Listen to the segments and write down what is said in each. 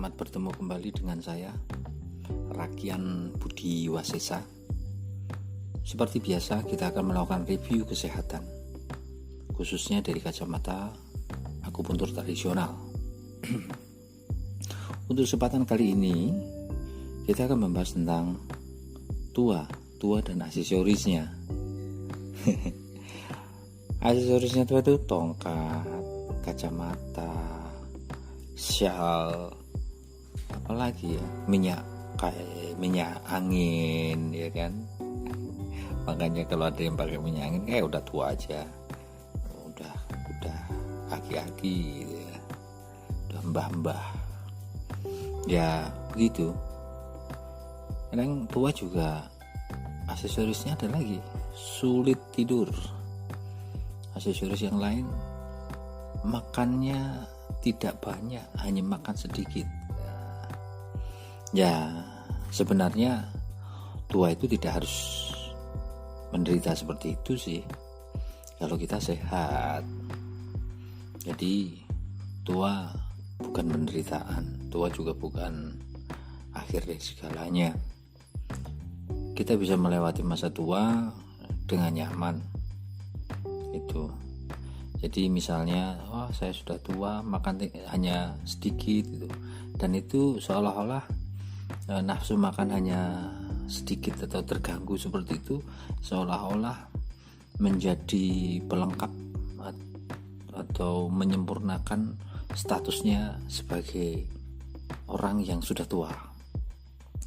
Selamat bertemu kembali dengan saya, Rakian Budi Wasesa. Seperti biasa, kita akan melakukan review kesehatan, khususnya dari kacamata akupuntur tradisional. Untuk kesempatan kali ini, kita akan membahas tentang tua dan aksesorisnya. Aksesorisnya tua itu tongkat, kacamata, syal, apalagi ya, minyak angin, ya kan. Makanya kalau ada yang pakai minyak angin kayak udah tua aja, udah aki-aki gitu ya, udah mbah-mbah ya begitu. Kadang tua juga aksesorisnya ada lagi, sulit tidur. Aksesoris yang lain, makannya tidak banyak, hanya makan sedikit. Ya, sebenarnya tua itu tidak harus menderita seperti itu sih, kalau kita sehat. Jadi tua bukan penderitaan, tua juga bukan akhir dari segalanya. Kita bisa melewati masa tua dengan nyaman. Itu. Jadi misalnya, saya sudah tua, makan hanya sedikit gitu. Dan itu seolah-olah nafsu makan hanya sedikit atau terganggu seperti itu, seolah-olah menjadi pelengkap atau menyempurnakan statusnya sebagai orang yang sudah tua.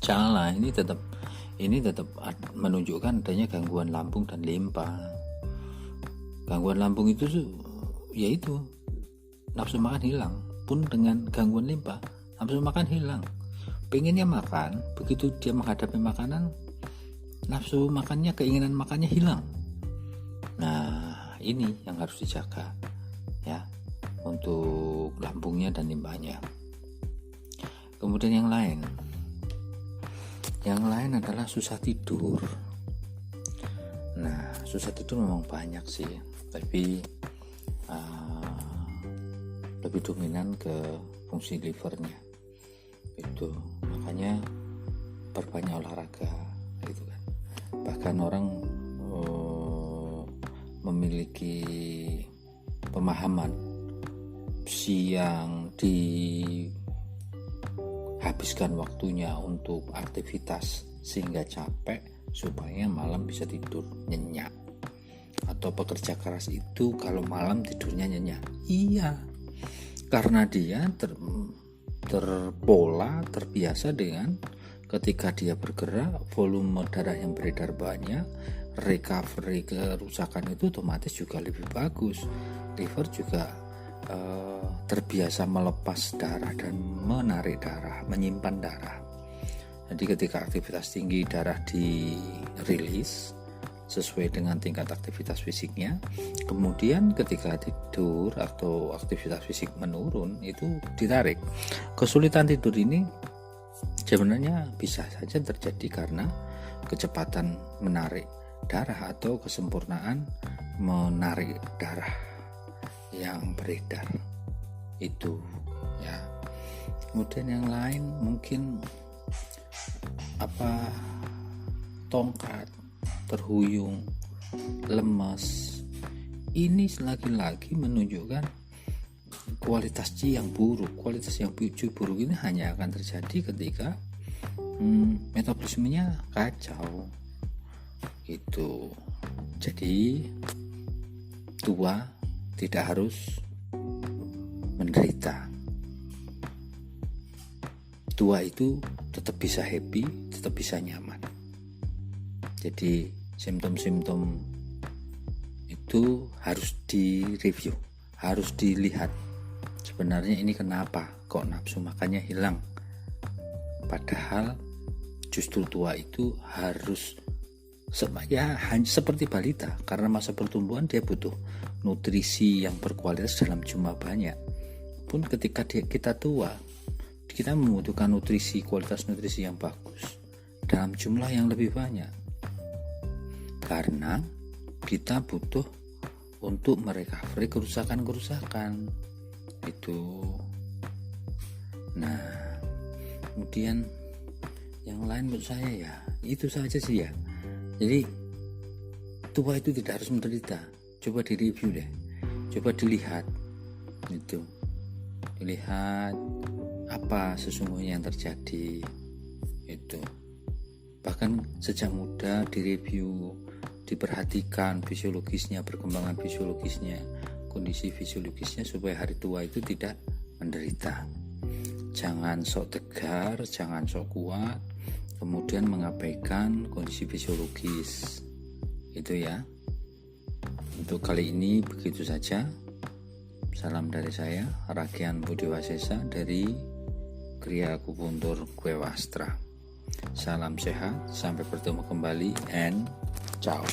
Janganlah, ini tetap menunjukkan adanya gangguan lambung dan limpa. Gangguan lambung itu yaitu nafsu makan hilang. Pun dengan gangguan limpa, nafsu makan hilang. Pengennya makan, begitu dia menghadapi makanan, nafsu makannya, keinginan makannya hilang. Nah, ini yang harus dijaga ya, untuk lambungnya dan limpanya. Kemudian yang lain adalah susah tidur. Nah, susah tidur memang banyak sih, tapi lebih dominan ke fungsi livernya itu. Makanya perbanyak olahraga gitu kan. Bahkan orang memiliki pemahaman siang dihabiskan waktunya untuk aktivitas sehingga capek, supaya malam bisa tidur nyenyak. Atau pekerja keras itu kalau malam tidurnya nyenyak. Iya, karena dia terpola, terbiasa dengan ketika dia bergerak, volume darah yang beredar banyak, recovery kerusakan itu otomatis juga lebih bagus. Liver juga terbiasa melepas darah dan menarik darah, menyimpan darah. Jadi ketika aktivitas tinggi, darah dirilis sesuai dengan tingkat aktivitas fisiknya. Kemudian ketika tidur atau aktivitas fisik menurun, itu ditarik. Kesulitan tidur ini sebenarnya bisa saja terjadi karena kecepatan menarik darah atau kesempurnaan menarik darah yang beredar itu ya. Kemudian yang lain mungkin tongkat, terhuyung, lemas. Ini lagi-lagi menunjukkan kualitas yang buruk. Kualitas yang buruk ini hanya akan terjadi ketika metabolismenya kacau gitu. Jadi tua tidak harus menderita. Tua itu tetap bisa happy, tetap bisa nyaman. Jadi simptom-simptom itu harus direview, harus dilihat. Sebenarnya ini kenapa kok nafsu makannya hilang? Padahal justru tua itu harus hanya seperti balita, karena masa pertumbuhan dia butuh nutrisi yang berkualitas dalam jumlah banyak. Pun ketika kita tua, kita membutuhkan kualitas nutrisi yang bagus dalam jumlah yang lebih banyak, karena kita butuh untuk merecovery kerusakan itu. Nah, Kemudian yang lain menurut saya ya itu saja sih ya. Jadi tua itu tidak harus menderita. Coba direview deh, coba dilihat itu, dilihat apa sesungguhnya yang terjadi itu. Bahkan sejak muda direview, diperhatikan fisiologisnya, perkembangan fisiologisnya, kondisi fisiologisnya, supaya hari tua itu tidak menderita. Jangan sok tegar, jangan sok kuat, kemudian mengabaikan kondisi fisiologis itu ya. Untuk kali ini begitu saja. Salam dari saya, Ragian Budiwasesa dari Kriya Akupuntur Kwewastra. Salam sehat, sampai bertemu kembali, and ciao.